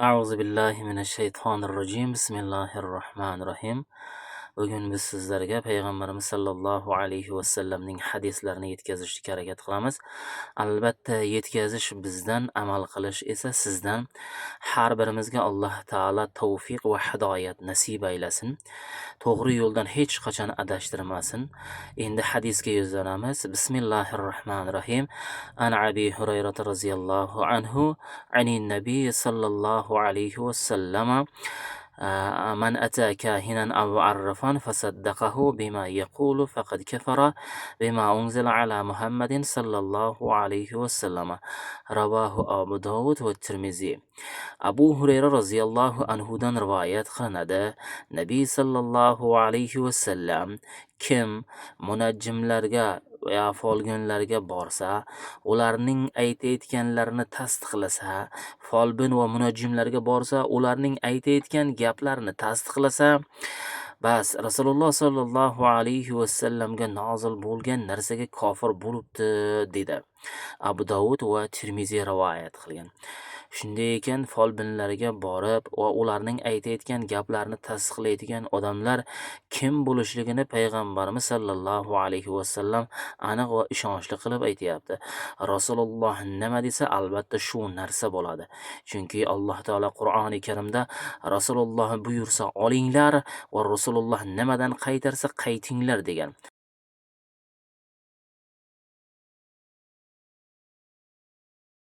A'udzu billahi minashaytonirrojim. Bismillahirrohmanirrohim. Bugun biz sizlarga payg'ambarimiz sollallohu alayhi vasallamning hadislarini yetkazishga harakat qilamiz. Albatta, yetkazish bizdan, amal qilish esa sizdan. Har birimizga Alloh taolo tavfiq va hidoyat nasib aylasin. To'g'ri yo'ldan hech qachon adashtirmasin. Endi hadisga yuzlanamiz. Bismillahirrohmanirrohim. An Abi Hurayra radhiyallohu anhu anin nabiy sallallohu alayhi vasallam من أتى كاهنا أو عرفا فصدقه بما يقول فقد كفر بما أنزل على محمد صلى الله عليه وسلم. رواه أبو داود والترمذي. Abu Hurayra roziyallohu anhudan rivoyat qilinadi. Nabiy sallallohu alayhi vasallam kim munajjimlarga va folgunlarga borsa, ularning aytayotganlarini tasdiqlasa, folbin va munajjimlarga borsa, ularning aytayotgan gaplarini tasdiqlasa, bas Rasululloh sallallohu alayhi vasallamga nozil bo'lgan narsaga kofir bo'libdi dedi. Abu Dawud va Tirmiziy rivoyat qilgan. Shunday ekan, folbinlarga borib va ularning aytayotgan gaplarini tasdiqlaydigan odamlar kim bo'lishligini payg'ambarimiz sallallohu alayhi vasallam aniq va ishonchli qilib aytayapti. Rasululloh nima desa, albatta shu narsa bo'ladi. Chunki Alloh taolo Qur'oni Karimda Rasululloh buyursa olinglar va Rasululloh nimadan qaytarsa qaytinglar degan.